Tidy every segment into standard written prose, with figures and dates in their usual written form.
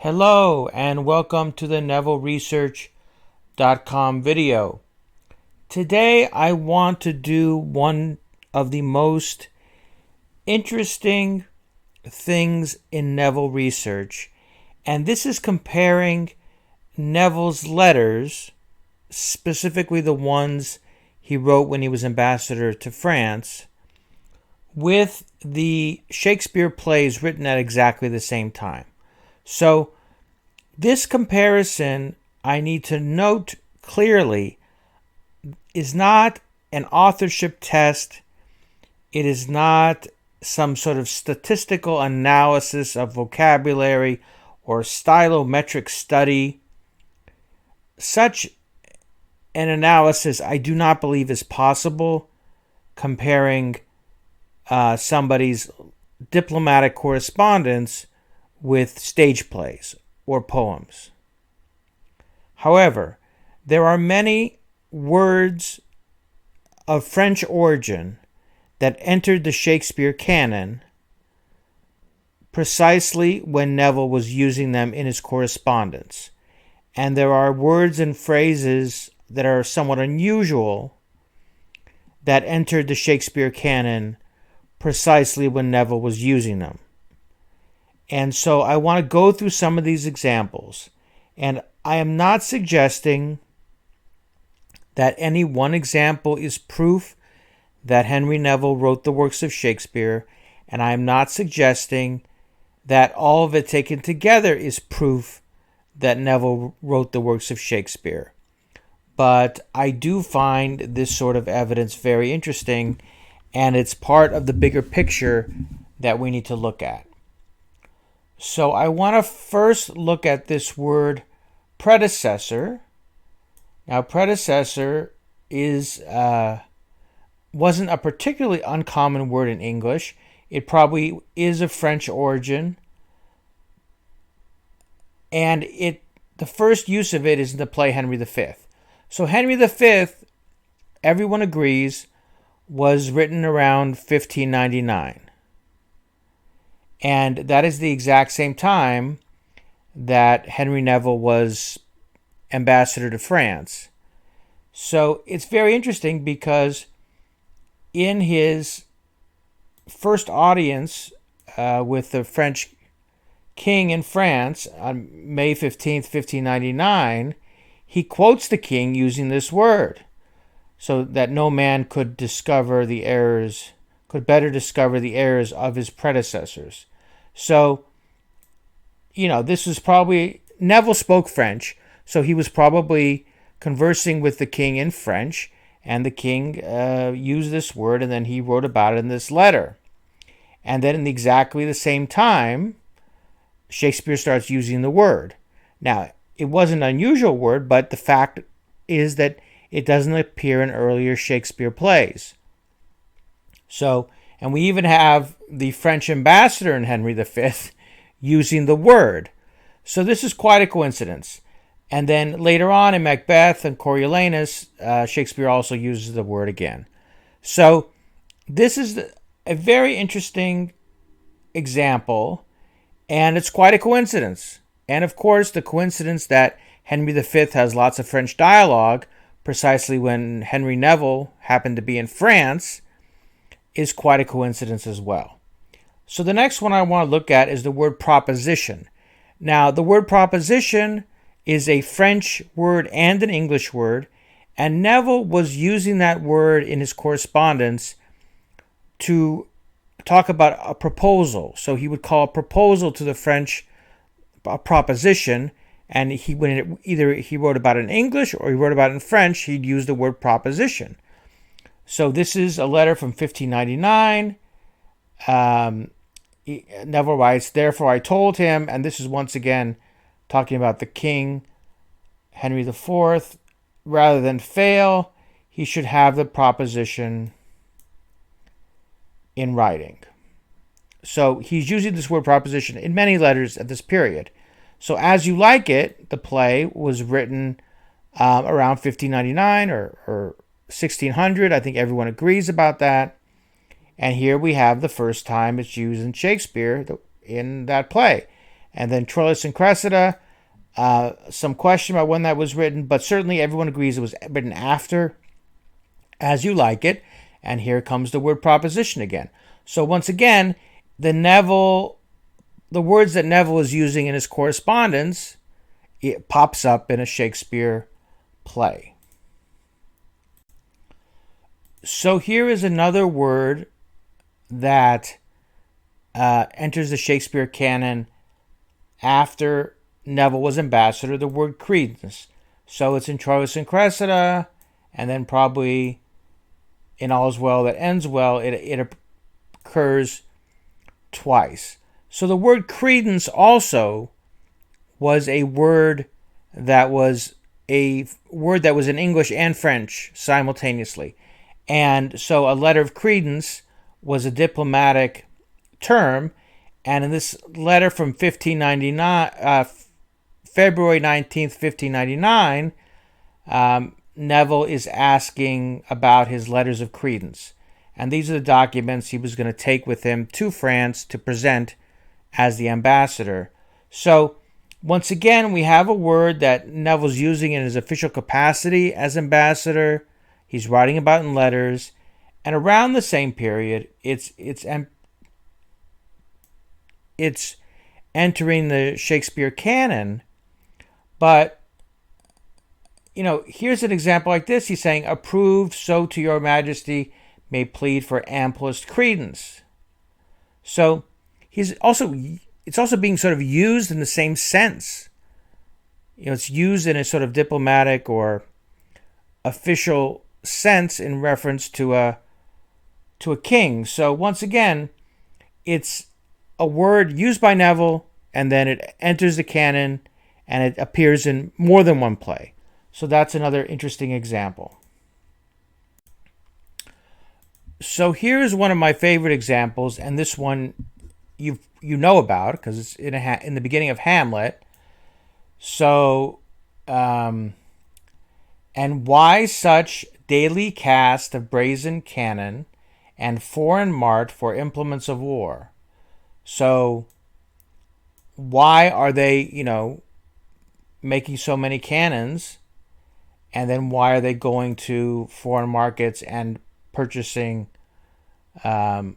Hello and welcome to the NevilleResearch.com video. Today I want to do one of the most interesting things in Neville research, and this is comparing Neville's letters, specifically the ones he wrote when he was ambassador to France, with the Shakespeare plays written at exactly the same time. So this comparison, I need to note clearly, is not an authorship test. It is not some sort of statistical analysis of vocabulary or stylometric study. Such an analysis I do not believe is possible comparing somebody's diplomatic correspondence with stage plays or poems. However, there are many words of French origin that entered the Shakespeare canon precisely when Neville was using them in his correspondence. And there are words and phrases that are somewhat unusual that entered the Shakespeare canon precisely when Neville was using them. And so I want to go through some of these examples. And I am not suggesting that any one example is proof that Henry Neville wrote the works of Shakespeare. And I am not suggesting that all of it taken together is proof that Neville wrote the works of Shakespeare. But I do find this sort of evidence very interesting, and it's part of the bigger picture that we need to look at. So I want to first look at this word predecessor. Now, predecessor wasn't a particularly uncommon word in English. It probably is of French origin. And the first use of it is in the play Henry V. So Henry V, everyone agrees, was written around 1599. And that is the exact same time that Henry Neville was ambassador to France. So it's very interesting because in his first audience with the French king in France on May 15th, 1599, he quotes the king using this word, so that no man could better discover the errors of his predecessors. So, this was probably, Neville spoke French, so he was probably conversing with the king in French, and the king used this word, and then he wrote about it in this letter. And then in exactly the same time, Shakespeare starts using the word. Now, it was an unusual word, but the fact is that it doesn't appear in earlier Shakespeare plays. So, and we even have the French ambassador in Henry V using the word. So this is quite a coincidence. And then later on in Macbeth and Coriolanus, Shakespeare also uses the word again. So this is a very interesting example, and it's quite a coincidence. And of course, the coincidence that Henry V has lots of French dialogue precisely when Henry Neville happened to be in France is quite a coincidence as well. So the next one I want to look at is the word proposition. Now, the word proposition is a French word and an English word, and Neville was using that word in his correspondence to talk about a proposal. So he would call a proposal to the French a proposition, and either he wrote about it in English or he wrote about it in French, he'd use the word proposition. So this is a letter from 1599. Neville writes, "Therefore I told him," and this is once again talking about the king, Henry IV, "rather than fail, he should have the proposition in writing." So he's using this word proposition in many letters at this period. So As You Like It, the play, was written around 1599 or 1600. I think everyone agrees about that. And here we have the first time it's used in Shakespeare in that play. And then Troilus and Cressida, some question about when that was written, but certainly everyone agrees it was written after As You Like It. And here comes the word proposition again. So once again, the words that Neville is using in his correspondence, it pops up in a Shakespeare play. So here is another word that enters the Shakespeare canon after Neville was ambassador, the word credence. So it's in Troilus and Cressida, and then probably in All's Well That Ends Well, it occurs twice. So the word credence also was a word that was in English and French simultaneously. And so a letter of credence was a diplomatic term. And in this letter from 1599, February 19th, 1599, Neville is asking about his letters of credence. And these are the documents he was going to take with him to France to present as the ambassador. So once again, we have a word that Neville's using in his official capacity as ambassador. He's writing about in letters. And around the same period, it's entering the Shakespeare canon. But, here's an example like this. He's saying, approved, so to your majesty may plead for amplest credence. So it's also being sort of used in the same sense. It's used in a sort of diplomatic or official sense in reference to a king. So once again, it's a word used by Neville, and then it enters the canon, and it appears in more than one play. So that's another interesting example. So here's one of my favorite examples, and this one you know about because it's in the beginning of Hamlet. So, and why such daily cast of brazen cannon and foreign mart for implements of war? So, why are they, making so many cannons? And then why are they going to foreign markets and purchasing other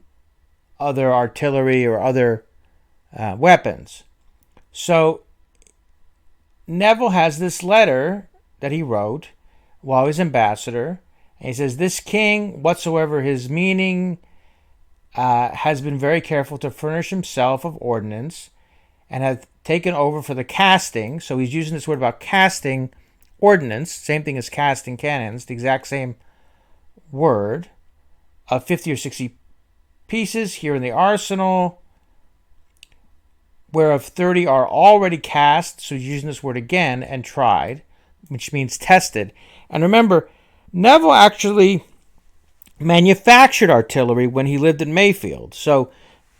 artillery or other weapons? So Neville has this letter that he wrote while he was ambassador, and he says, this king, whatsoever his meaning, has been very careful to furnish himself of ordnance, and hath taken over for the casting. So he's using this word about casting ordnance, same thing as casting cannons, the exact same word, of 50 or 60 pieces here in the arsenal, whereof 30 are already cast. So he's using this word again, and tried, which means tested. And remember, Neville actually manufactured artillery when he lived in Mayfield. So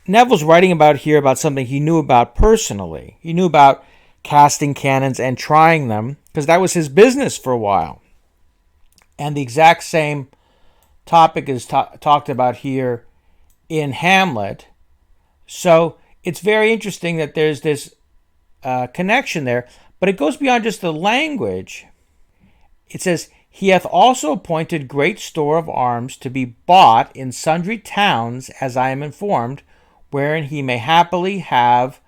Neville's writing about something he knew about personally. He knew about casting cannons and trying them because that was his business for a while. And the exact same topic is talked about here in Hamlet. So it's very interesting that there's this connection there, but it goes beyond just the language. It says, he hath also appointed great store of arms to be bought in sundry towns, as I am informed, wherein he may happily have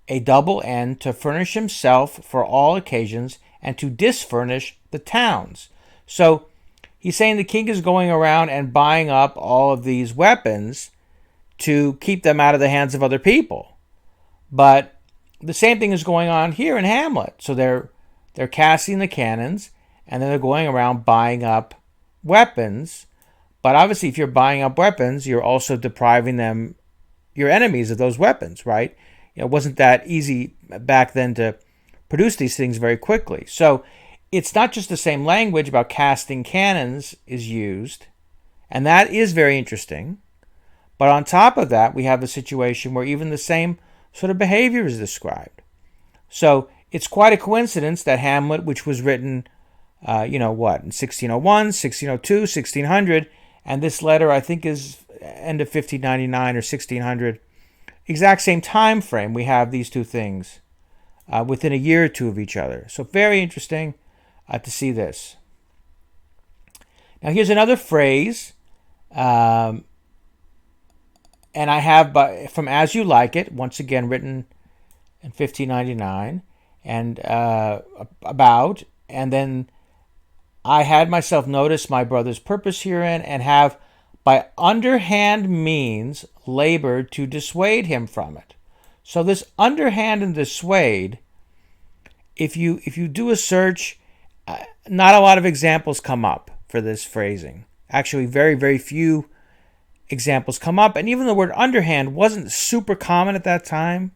a double end to furnish himself for all occasions and to disfurnish the towns. So he's saying the king is going around and buying up all of these weapons to keep them out of the hands of other people. But the same thing is going on here in Hamlet. So they're casting the cannons, and then they're going around buying up weapons. But obviously, if you're buying up weapons, you're also depriving your enemies of those weapons, right? It wasn't that easy back then to produce these things very quickly. So it's not just the same language about casting cannons is used, and that is very interesting. But on top of that, we have a situation where even the same sort of behavior is described. So it's quite a coincidence that Hamlet, which was written, in 1601, 1602, 1600, and this letter, I think, is end of 1599 or 1600, exact same time frame, we have these two things within a year or two of each other. So very interesting to see this. Now here's another phrase, and I have from As You Like It, once again written in 1599, and about, and then I had myself notice my brother's purpose herein, and have by underhand means labored to dissuade him from it. So this underhand and dissuade, if you do a search, not a lot of examples come up for this phrasing. Actually, very, very few examples come up. And even the word underhand wasn't super common at that time.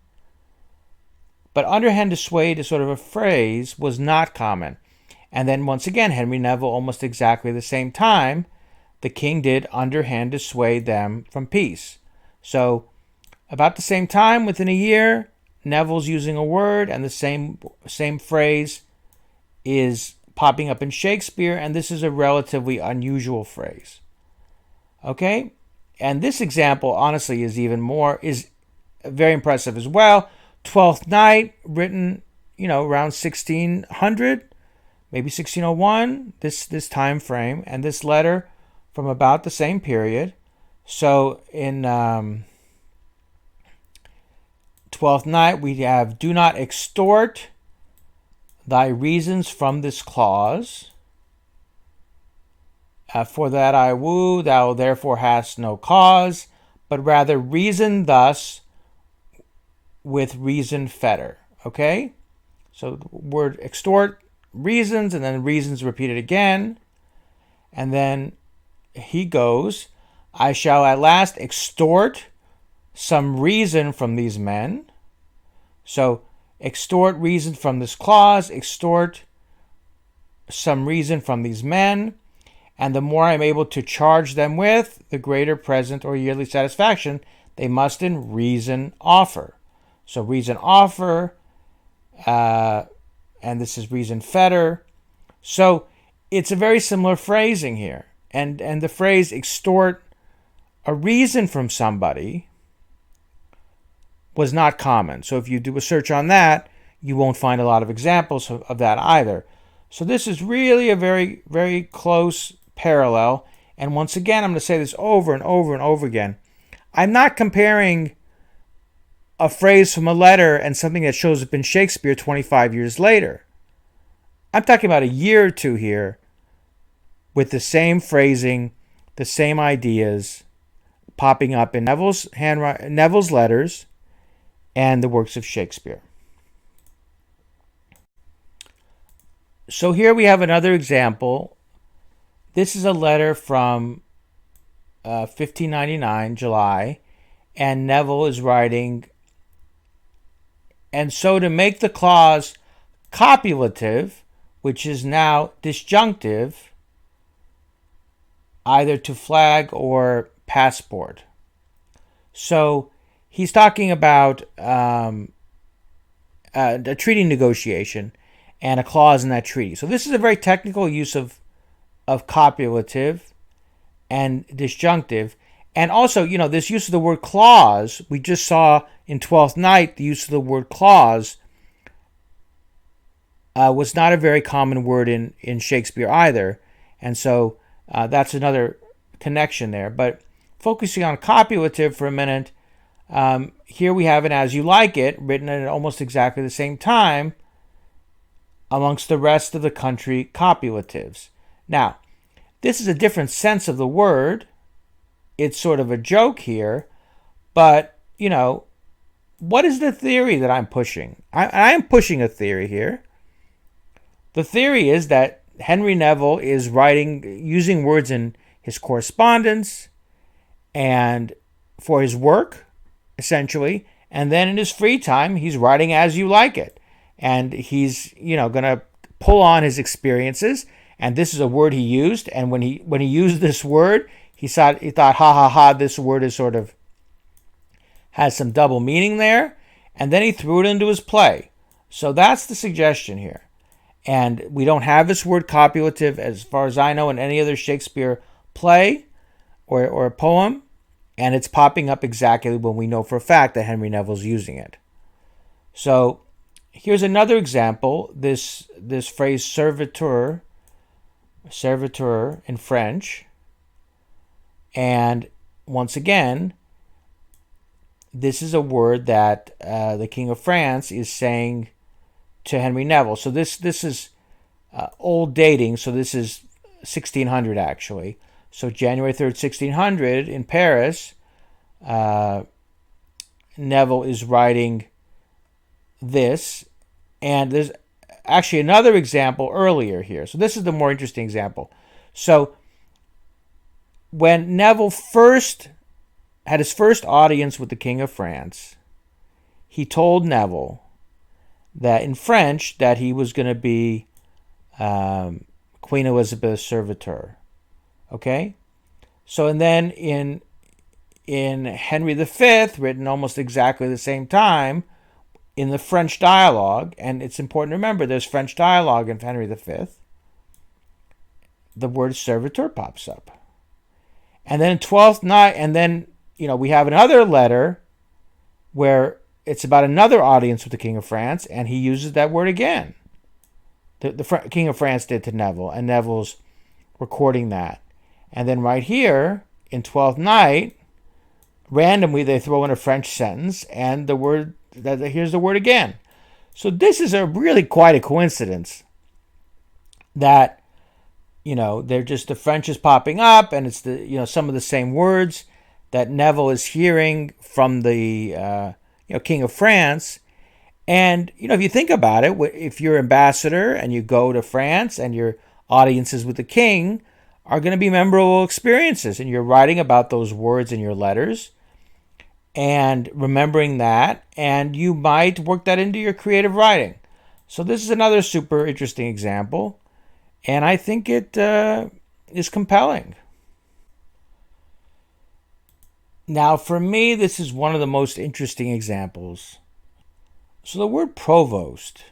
But underhand dissuade as sort of a phrase was not common. And then once again, Henry Neville, almost exactly the same time, the king did underhand dissuade them from peace. So about the same time, within a year, Neville's using a word, and the same phrase is popping up in Shakespeare, and this is a relatively unusual phrase. Okay? And this example, honestly, is very impressive as well. Twelfth Night, written, around 1600, maybe 1601, this time frame, and this letter from about the same period. So in Twelfth Night, we have, do not extort thy reasons from this clause. For that I woo, thou therefore hast no cause, but rather reason thus with reason fetter. Okay? So the word extort, reasons, and then reasons repeated again. And then he goes, I shall at last extort some reason from these men. So extort reason from this clause, extort some reason from these men, and the more I am able to charge them with, the greater present or yearly satisfaction they must in reason offer. So reason offer, and this is reason fetter. So it's a very similar phrasing here. And the phrase extort a reason from somebody was not common. So if you do a search on that, you won't find a lot of examples of that either. So this is really a very, very close parallel. And once again, I'm going to say this over and over and over again. I'm not comparing a phrase from a letter and something that shows up in Shakespeare 25 years later. I'm talking about a year or two here with the same phrasing, the same ideas popping up in Neville's letters and the works of Shakespeare. So here we have another example. This is a letter from 1599, July, and Neville is writing, and so to make the clause copulative, which is now disjunctive, either to flag or passport. So he's talking about a treaty negotiation and a clause in that treaty. So this is a very technical use of copulative and disjunctive. And also, this use of the word clause, we just saw in Twelfth Night, the use of the word clause was not a very common word in Shakespeare either. And so that's another connection there. But focusing on copulative for a minute, here we have an As You Like It, written at almost exactly the same time amongst the rest of the country copulatives. Now, this is a different sense of the word. It's sort of a joke here, but, what is the theory that I'm pushing? I am pushing a theory here. The theory is that Henry Neville is using words in his correspondence and for his work, essentially, and then in his free time, he's writing As You Like It. And he's, going to pull on his experiences, and this is a word he used, and when he used this word, he thought, ha, this word is sort of has some double meaning there, and then he threw it into his play. So that's the suggestion here. And we don't have this word copulative, as far as I know, in any other Shakespeare play or poem. And it's popping up exactly when we know for a fact that Henry Neville's using it. So here's another example. This phrase servitor in French. And once again, this is a word that the King of France is saying to Henry Neville. So this is old dating. So this is 1600 actually. So January 3rd, 1600 in Paris, Neville is writing this. And there's actually another example earlier here. So this is the more interesting example. So when Neville first had his first audience with the King of France, he told Neville that in French that he was going to be Queen Elizabeth's servitor. Okay? So, and then in Henry V, written almost exactly the same time, in the French dialogue, and it's important to remember there's French dialogue in Henry V, the word servitor pops up. And then in 12th night, and then, we have another letter where it's about another audience with the King of France, and he uses that word again. The King of France did to Neville, and Neville's recording that. And then right here, in 12th night, randomly they throw in a French sentence, and here's the word again. So this is really quite a coincidence that, they're just, the French is popping up, and it's some of the same words that Neville is hearing from the, King of France. And, if you think about it, if you're ambassador and you go to France and your audiences with the king are going to be memorable experiences, and you're writing about those words in your letters and remembering that, and you might work that into your creative writing. So this is another super interesting example, and I think it is compelling. Now, for me, this is one of the most interesting examples. So the word provost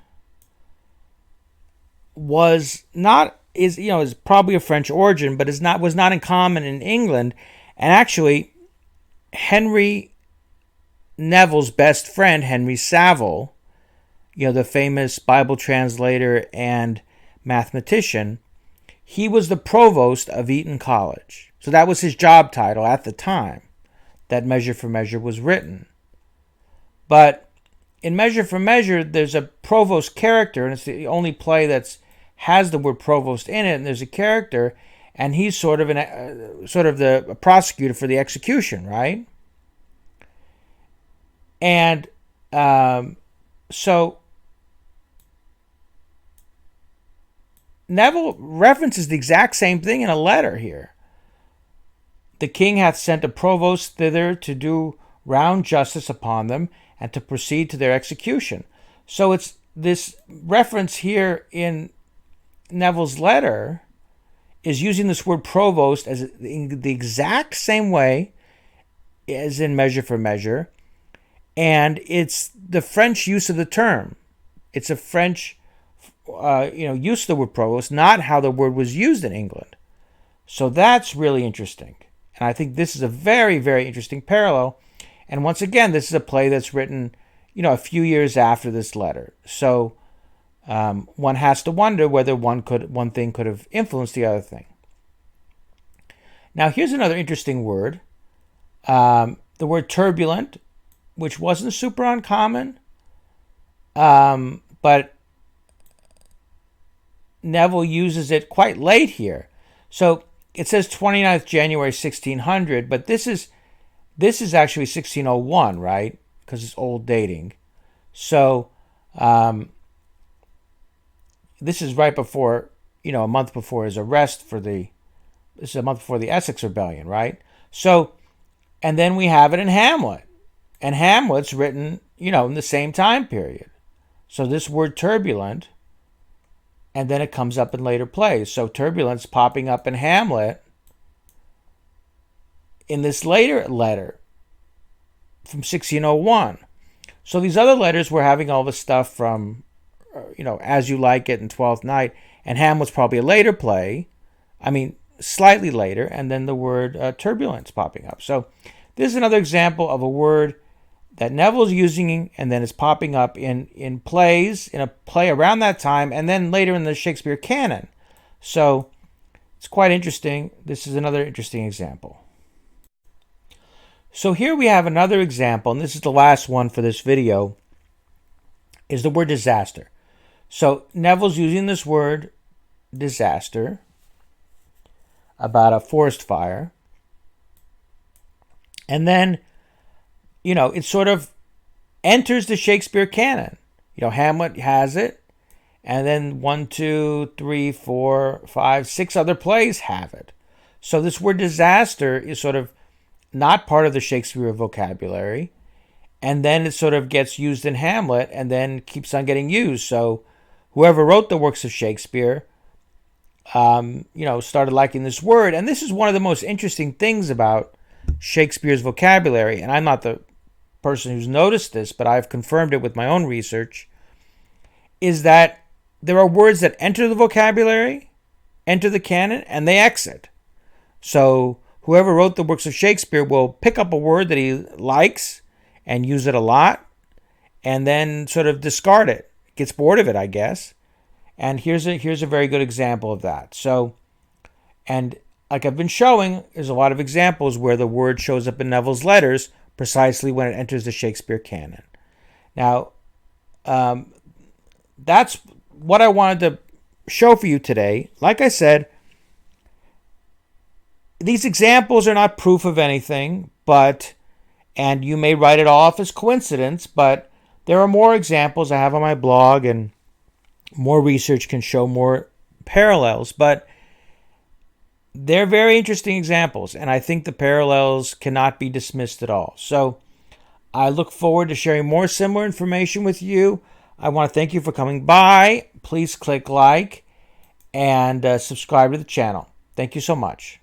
is probably of French origin, but was not uncommon in England. And actually, Henry Neville's best friend, Henry Saville, the famous Bible translator and mathematician, he was the provost of Eton College. So that was his job title at the time that Measure for Measure was written. But in Measure for Measure, there's a provost character, and it's the only play that has the word provost in it. And there's a character, and he's sort of the prosecutor for the execution, right? And so Neville references the exact same thing in a letter here. The king hath sent a provost thither to do round justice upon them, and to proceed to their execution. So it's this reference here in Neville's letter is using this word provost as in the exact same way as in Measure for Measure, and it's the French use of the term. It's a French use of the word provost, not how the word was used in England. So that's really interesting. And I think this is a very, very interesting parallel. And once again, this is a play that's written, a few years after this letter. So one has to wonder whether one thing could have influenced the other thing. Now, here's another interesting word. The word turbulent, which wasn't super uncommon, but Neville uses it quite late here. So it says 29th January 1600, but this is actually 1601, right? Because it's old dating. So this is right before, a month before his arrest this is a month before the Essex Rebellion, right? So, and then we have it in Hamlet. And Hamlet's written, in the same time period. So this word turbulent, and then it comes up in later plays. So turbulence popping up in Hamlet in this later letter from 1601. So these other letters were having all this stuff from, As You Like It and Twelfth Night, and Hamlet's probably a later play. Slightly later, and then the word turbulence popping up. So this is another example of a word that Neville's using and then is popping up in plays, in a play around that time, and then later in the Shakespeare canon. So it's quite interesting. This is another interesting example. So here we have another example, and this is the last one for this video, is the word disaster. So Neville's using this word disaster about a forest fire. And then, it sort of enters the Shakespeare canon. Hamlet has it. And then 1, 2, 3, 4, 5, 6 other plays have it. So this word disaster is sort of not part of the Shakespeare vocabulary. And then it sort of gets used in Hamlet and then keeps on getting used. So whoever wrote the works of Shakespeare, started liking this word. And this is one of the most interesting things about Shakespeare's vocabulary. And I'm not the person who's noticed this, but I've confirmed it with my own research, is that there are words that enter the vocabulary, enter the canon, and they exit. So whoever wrote the works of Shakespeare will pick up a word that he likes and use it a lot, and then sort of discard it. Gets bored of it, I guess. And here's a very good example of that. So, and like I've been showing, there's a lot of examples where the word shows up in Neville's letters precisely when it enters the Shakespeare canon. Now, that's what I wanted to show for you today. Like I said, these examples are not proof of anything, and you may write it off as coincidence, but there are more examples I have on my blog, and more research can show more parallels, but they're very interesting examples, and I think the parallels cannot be dismissed at all. So I look forward to sharing more similar information with you. I want to thank you for coming by. Please click like and subscribe to the channel. Thank you so much.